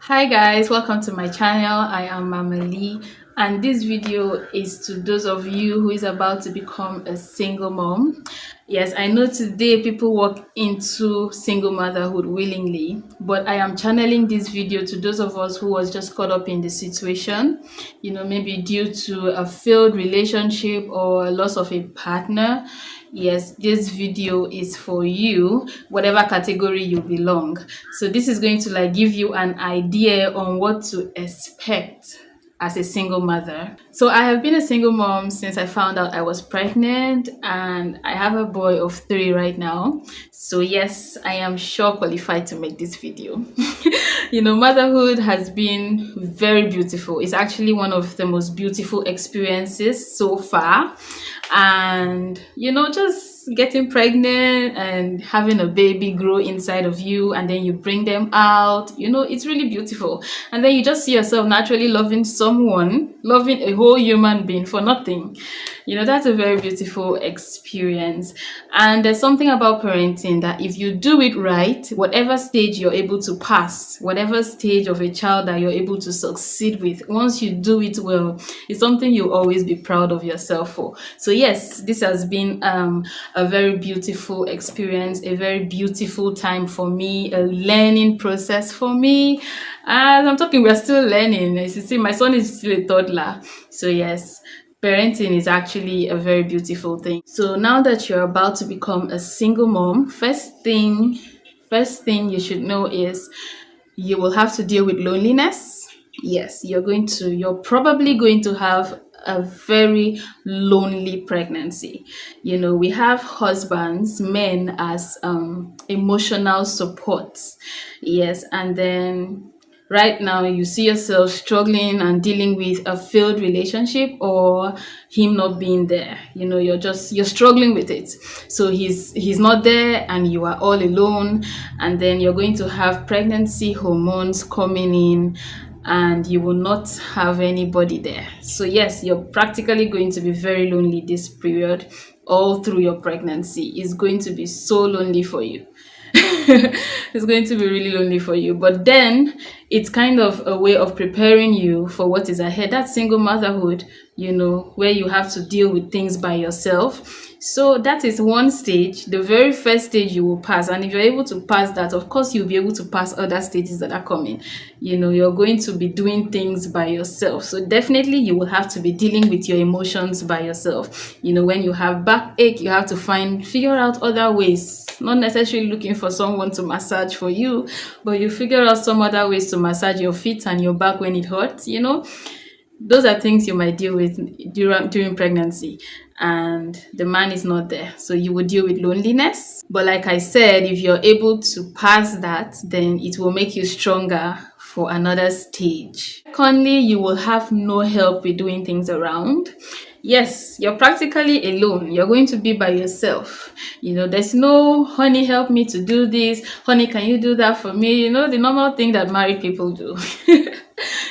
Hi guys, welcome to my channel. I am Mamalee, and this video is to those of you who is about to become a single mom. Yes, I know today people walk into single motherhood willingly, but I am channeling this video to those of us who was just caught up in the situation, maybe due to a failed relationship or a loss of a partner. Yes, this video is for you, whatever category you belong. So this is going to give you an idea on what to expect as a single mother. So I have been a single mom since I found out I was pregnant, and I have a boy of 3 right now. So yes, I am sure qualified to make this video. Motherhood has been very beautiful. It's actually one of the most beautiful experiences so far. And just getting pregnant and having a baby grow inside of you, and then you bring them out, it's really beautiful. And then you just see yourself naturally loving someone, loving a whole human being for nothing. That's a very beautiful experience. And there's something about parenting that if you do it right, whatever stage you're able to pass, whatever stage of a child that you're able to succeed with, once you do it well, it's something you'll always be proud of yourself for. So yes, this has been a very beautiful experience, a very beautiful time for me, a learning process for me. As I'm talking, we're still learning. As you see, my son is still a toddler. So yes, parenting is actually a very beautiful thing. So now that you're about to become a single mom, first thing you should know is you will have to deal with loneliness. Yes, you're probably going to have a very lonely pregnancy. We have husbands, men, as emotional support. Yes, and then right now you see yourself struggling and dealing with a failed relationship or him not being there. You're struggling with it. So he's not there and you are all alone, and then you're going to have pregnancy hormones coming in and you will not have anybody there. So yes, you're practically going to be very lonely this period. All through your pregnancy is going to be so lonely for you. It's going to be really lonely for you. But then it's kind of a way of preparing you for what is ahead. That's single motherhood, where you have to deal with things by yourself. So that is one stage, the very first stage you will pass. And if you're able to pass that, of course, you'll be able to pass other stages that are coming. You're going to be doing things by yourself. So definitely you will have to be dealing with your emotions by yourself. When you have backache, you have to figure out other ways, not necessarily looking for someone to massage for you, but you figure out some other ways to massage your feet and your back when it hurts. Those are things you might deal with during pregnancy, and the man is not there. So you will deal with loneliness. But like I said, if you're able to pass that, then it will make you stronger for another stage. Secondly, you will have no help with doing things around. Yes, you're practically alone. You're going to be by yourself. There's no honey, help me to do this. Honey, can you do that for me? The normal thing that married people do.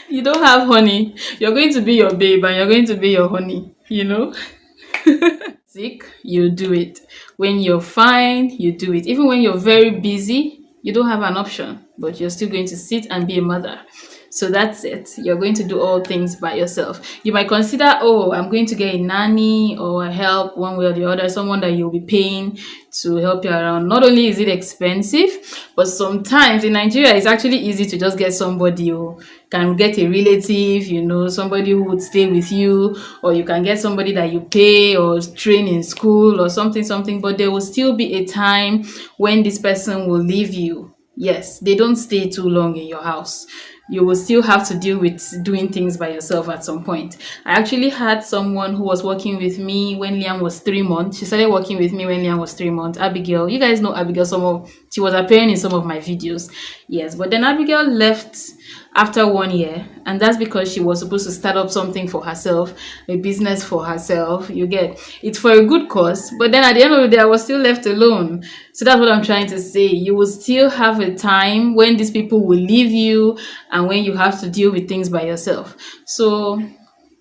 You don't have honey. You're going to be your babe and you're going to be your honey. Sick, you do it. When you're fine, you do it. Even when you're very busy, you don't have an option, but you're still going to sit and be a mother. So that's it. You're going to do all things by yourself. You might consider, oh, I'm going to get a nanny or help one way or the other, someone that you'll be paying to help you around. Not only is it expensive, but sometimes in Nigeria, it's actually easy to just get somebody who can get a relative, somebody who would stay with you, or you can get somebody that you pay or train in school or something, but there will still be a time when this person will leave you. Yes, they don't stay too long in your house. You will still have to deal with doing things by yourself at some point. I actually had someone who was working with me when Liam was 3 months. She started working with me when Liam was 3 months. Abigail, you guys know Abigail. She was appearing in some of my videos. Yes, but then Abigail left after 1 year, and that's because she was supposed to start up something for herself, a business for herself. You get it's for a good cause, but then at the end of the day, I was still left alone. So that's what I'm trying to say. You will still have a time when these people will leave you and when you have to deal with things by yourself. So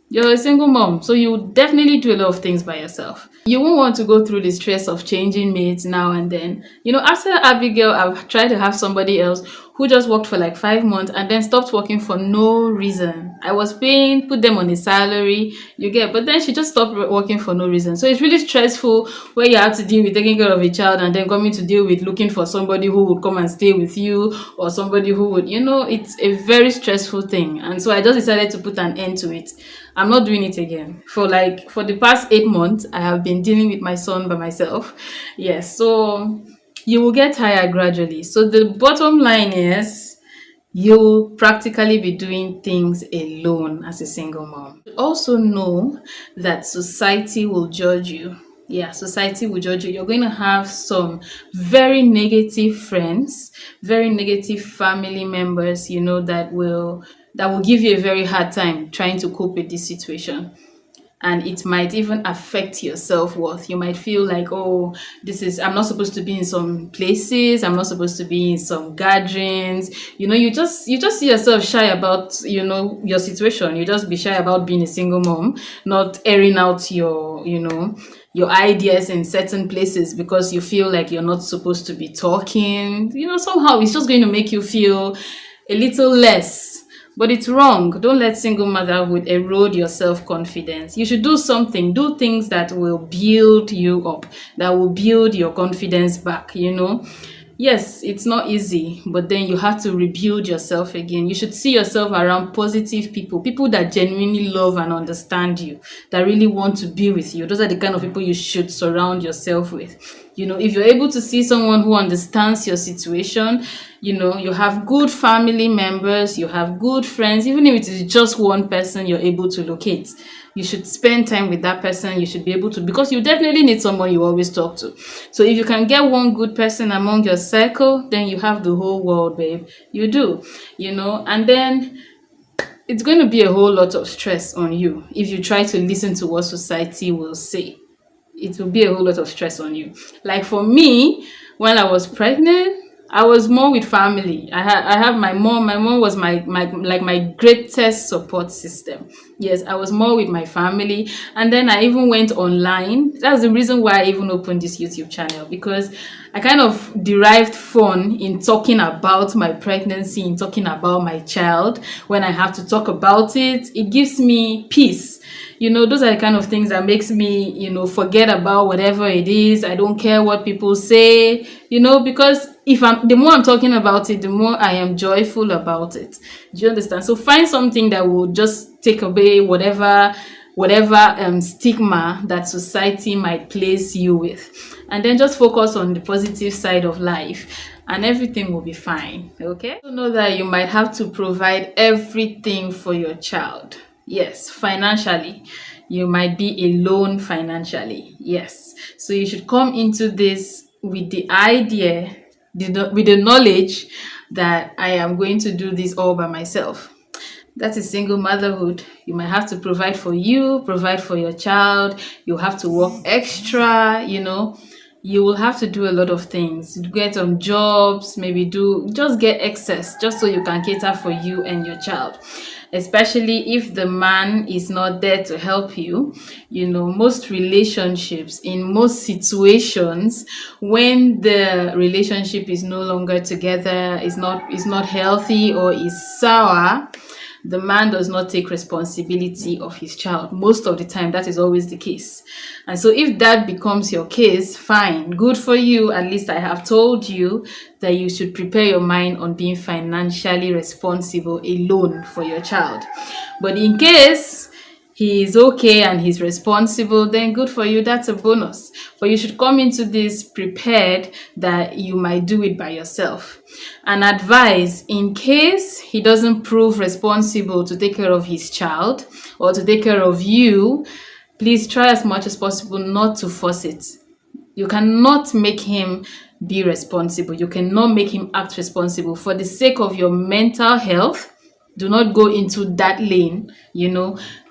you're a single mom, so you definitely do a lot of things by yourself. You won't want to go through the stress of changing mates now and then. After Abigail, I've tried to have somebody else who just worked for like 5 months and then stopped working for no reason. I was paying, put them on a salary, you get, but then she just stopped working for no reason. So it's really stressful where you have to deal with taking care of a child and then coming to deal with looking for somebody who would come and stay with you, or somebody who would, it's a very stressful thing. And so I just decided to put an end to it. I'm not doing it again. For the past 8 months, I have been dealing with my son by myself. Yes, so you will get tired gradually. So the bottom line is you'll practically be doing things alone as a single mom. Also know that society will judge you. Yeah, society will judge you. You're going to have some very negative friends, very negative family members, that will give you a very hard time trying to cope with this situation. And it might even affect your self-worth. You might feel like, oh, I'm not supposed to be in some places, I'm not supposed to be in some gatherings. You just see yourself shy about, your situation. You just be shy about being a single mom, not airing out your ideas in certain places because you feel like you're not supposed to be talking. Somehow it's just going to make you feel a little less. But it's wrong. Don't let single motherhood erode your self-confidence. You should do something. Do things that will build you up, that will build your confidence back. Yes, it's not easy, but then you have to rebuild yourself again. You should see yourself around positive people that genuinely love and understand you, that really want to be with you. Those are the kind of people you should surround yourself with. If you're able to see someone who understands your situation, you have good family members, you have good friends, even if it is just one person you're able to locate. You should spend time with that person. You should be able to, because you definitely need someone you always talk to. So if you can get one good person among your circle, then you have the whole world, babe. You do, and then it's going to be a whole lot of stress on you if you try to listen to what society will say. It will be a whole lot of stress on you. Like for me, when I was pregnant, I was more with family. I have my mom. My mom was my greatest support system. Yes, I was more with my family. And then I even went online. That's the reason why I even opened this YouTube channel, because I kind of derived fun in talking about my pregnancy, in talking about my child. When I have to talk about it, it gives me peace. Those are the kind of things that makes me, forget about whatever it is. I don't care what people say, because the more I'm talking about it, the more I am joyful about it. Do you understand? So find something that will just take away whatever stigma that society might place you with, and then just focus on the positive side of life, and everything will be fine. Okay, so know that you might have to provide everything for your child. Yes, financially, you might be alone financially. Yes, so you should come into this with the idea, with the knowledge that I am going to do this all by myself. That is single motherhood. You might have to provide for you, provide for your child. You have to work extra, You will have to do a lot of things. Get some jobs, maybe just get excess, just so you can cater for you and your child. Especially if the man is not there to help you. Most relationships, in most situations, when the relationship is no longer together, is not healthy, or is sour, the man does not take responsibility of his child. Most of the time, that is always the case. And so if that becomes your case, fine, good for you. At least I have told you that you should prepare your mind on being financially responsible alone for your child. But in case he is okay and he's responsible, then good for you. That's a bonus. But you should come into this prepared that you might do it by yourself. And advise, in case he doesn't prove responsible to take care of his child or to take care of you, please try as much as possible not to force it. You cannot make him be responsible. You cannot make him act responsible. For the sake of your mental health, do not go into that lane.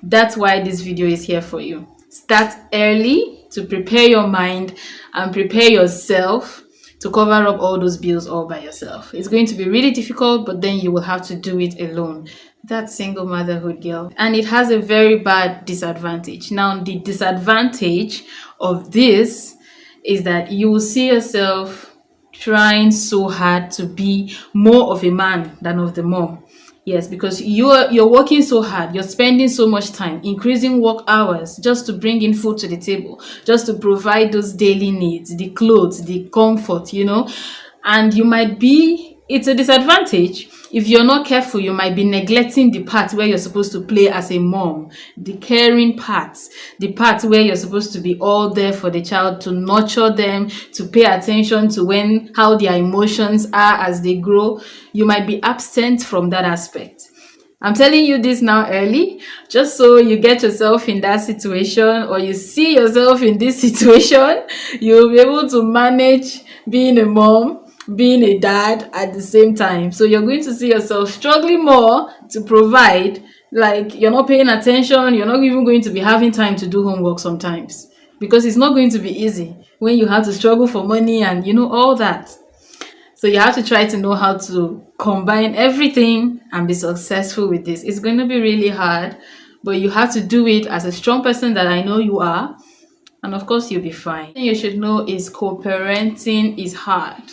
That's why this video is here for you. Start early to prepare your mind and prepare yourself to cover up all those bills all by yourself. It's going to be really difficult, but then you will have to do it alone. That's single motherhood, girl. And it has a very bad disadvantage. Now, the disadvantage of this is that you will see yourself trying so hard to be more of a man than of the mom. Yes, because you're working so hard, you're spending so much time, increasing work hours just to bring in food to the table, just to provide those daily needs, the clothes, the comfort, and it's a disadvantage. If you're not careful, you might be neglecting the part where you're supposed to play as a mom, the caring part, the part where you're supposed to be all there for the child, to nurture them, to pay attention to how their emotions are as they grow. You might be absent from that aspect. I'm telling you this now early, just so you get yourself in that situation, or you see yourself in this situation, you'll be able to manage being a mom, being a dad at the same time. So you're going to see yourself struggling more to provide. Like, you're not paying attention, you're not even going to be having time to do homework sometimes, because it's not going to be easy when you have to struggle for money and all that. So you have to try to know how to combine everything and be successful with this. It's going to be really hard, but you have to do it as a strong person that I know you are. And of course, you'll be fine. You should know is co-parenting is hard.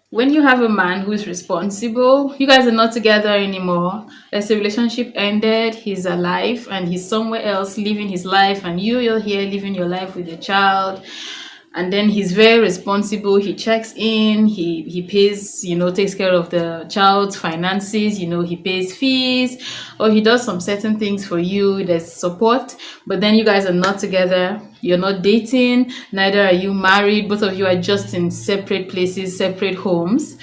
When you have a man who is responsible, you guys are not together anymore. As the relationship ended, he's alive and he's somewhere else living his life, and you're here living your life with your child. And then he's very responsible. He checks in, he pays, takes care of the child's finances, he pays fees, or he does some certain things for you. There's support, but then you guys are not together. You're not dating, neither are you married. Both of you are just in separate places, separate homes.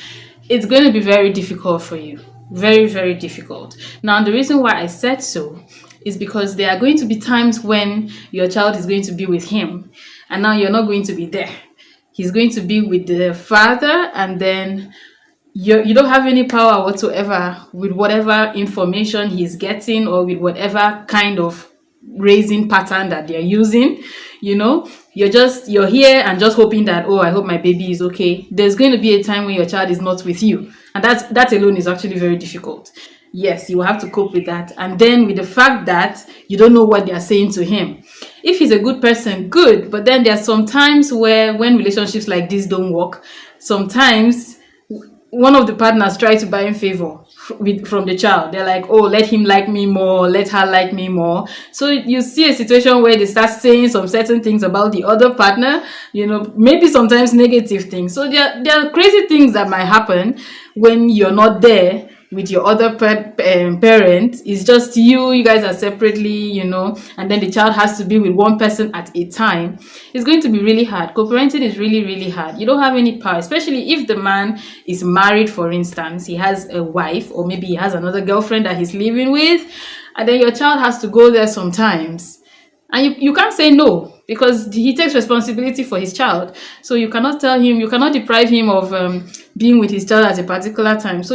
It's going to be very difficult for you. Very, very difficult. Now, the reason why I said so is because there are going to be times when your child is going to be with him, and now you're not going to be there. He's going to be with the father, and then you don't have any power whatsoever with whatever information he's getting, or with whatever kind of raising pattern that they're using. You're here and just hoping that, oh, I hope my baby is okay. There's going to be a time when your child is not with you, and that alone is actually very difficult. Yes, you will have to cope with that. And then with the fact that you don't know what they are saying to him. If he's a good person, good. But then there are some times when relationships like this don't work, sometimes one of the partners try to buy in favor from the child. They're like, oh, let him like me more, let her like me more. So you see a situation where they start saying some certain things about the other partner, maybe sometimes negative things. So there are crazy things that might happen when you're not there with your other parent. It's just you guys are separately, and then the child has to be with one person at a time. It's going to be really hard. Co-parenting is really, really hard. You don't have any power, especially if the man is married, for instance. He has a wife, or maybe he has another girlfriend that he's living with, and then your child has to go there sometimes. And you can't say no, because he takes responsibility for his child. So you cannot tell him, you cannot deprive him of being with his child at a particular time. So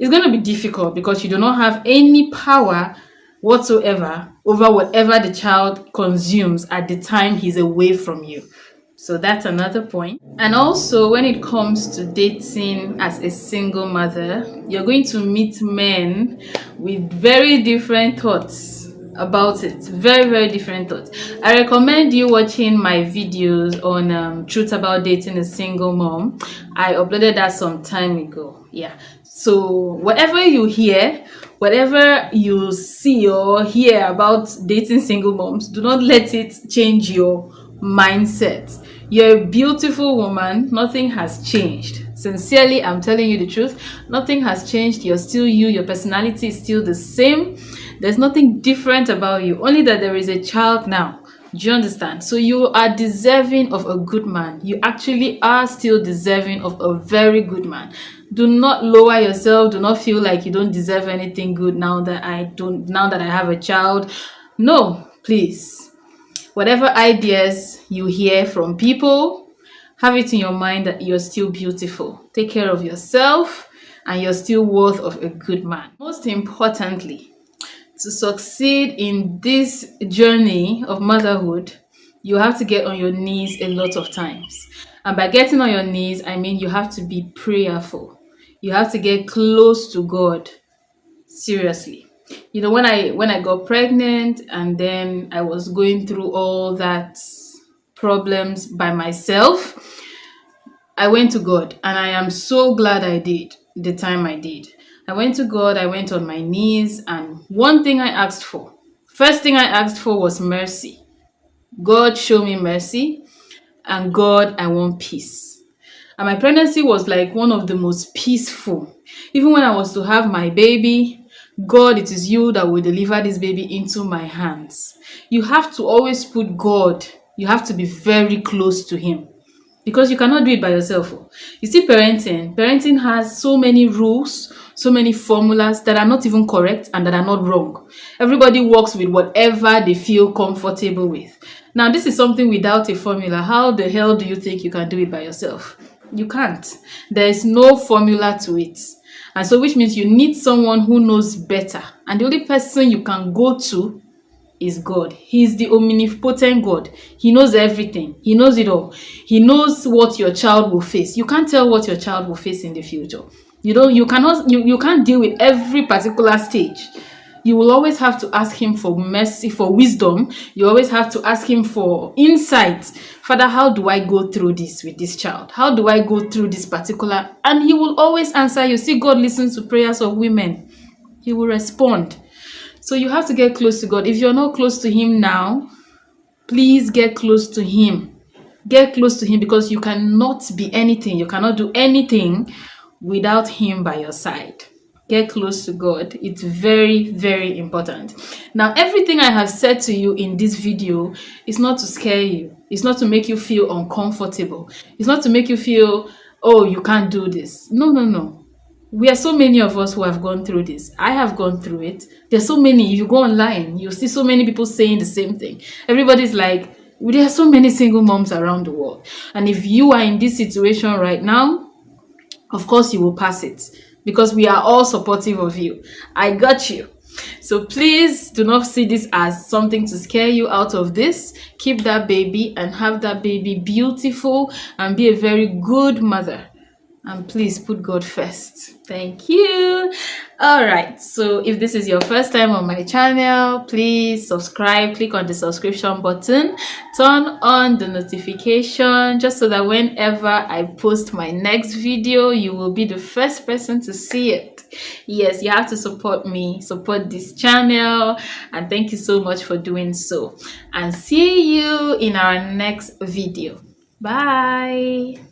it's going to be difficult, because you do not have any power whatsoever over whatever the child consumes at the time he's away from you. So that's another point. And also, when it comes to dating as a single mother, you're going to meet men with very different thoughts about it. Very, very different thoughts. I recommend you watching my videos on truth about dating a single mom. I uploaded that some time ago. Yeah. So whatever you hear, whatever you see or hear about dating single moms, do not let it change your mindset. You're a beautiful woman. Nothing has changed. Sincerely, I'm telling you the truth. Nothing has changed. You're still you. Your personality is still the same. There's nothing different about you. Only that there is a child now. Do you understand? So you are deserving of a good man. You actually are still deserving of a very good man. Do not lower yourself. Do not feel like you don't deserve anything good now that I have a child. No, please. Whatever ideas you hear from people, have it in your mind that you're still beautiful. Take care of yourself, and you're still worth of a good man. Most importantly, to succeed in this journey of motherhood, you have to get on your knees a lot of times. And by getting on your knees, I mean you have to be prayerful. You have to get close to God. Seriously. When I got pregnant and then I was going through all that problems by myself, I went to God, and I am so glad I did the time I did. I went to God, I went on my knees, and one thing I asked for, first thing I asked for was mercy. God, show me mercy, and God, I want peace. And my pregnancy was like one of the most peaceful. Even when I was to have my baby, God, it is you that will deliver this baby into my hands. You have to always put God, you have to be very close to Him, because you cannot do it by yourself. You see, parenting has so many rules, so many formulas that are not even correct and that are not wrong. Everybody works with whatever they feel comfortable with. Now, this is something without a formula. How the hell do you think you can do it by yourself? You can't. There is no formula to it. And so, which means you need someone who knows better. And the only person you can go to is God. He's the omnipotent God. He knows everything. He knows it all. He knows what your child will face. You can't tell what your child will face in the future. You can't deal with every particular stage. You will always have to ask Him for mercy, for wisdom. You always have to ask Him for insight. Father, how do I go through this with this child? How do I go through this particular? And He will always answer you. See, God listens to prayers of women. He will respond. So you have to get close to God. If you're not close to Him now, please get close to Him. Get close to Him, because you cannot be anything. You cannot do anything without Him by your side. Get close to God. It's very, very important. Now, everything I have said to you in this video is not to scare you. It's not to make you feel uncomfortable. It's not to make you feel, oh, you can't do this. No, no, no. We are so many of us who have gone through this. I have gone through it. There's so many. If you go online, you see so many people saying the same thing. Everybody's like, there are so many single moms around the world. And if you are in this situation right now, of course you will pass it, because we are all supportive of you. I got you. So please do not see this as something to scare you out of this. Keep that baby and have that baby beautiful and be a very good mother. And please put God first. Thank you. All right. So if this is your first time on my channel, please subscribe. Click on the subscription button. Turn on the notification, just so that whenever I post my next video, you will be the first person to see it. Yes, you have to support me, support this channel. And thank you so much for doing so. And see you in our next video. Bye.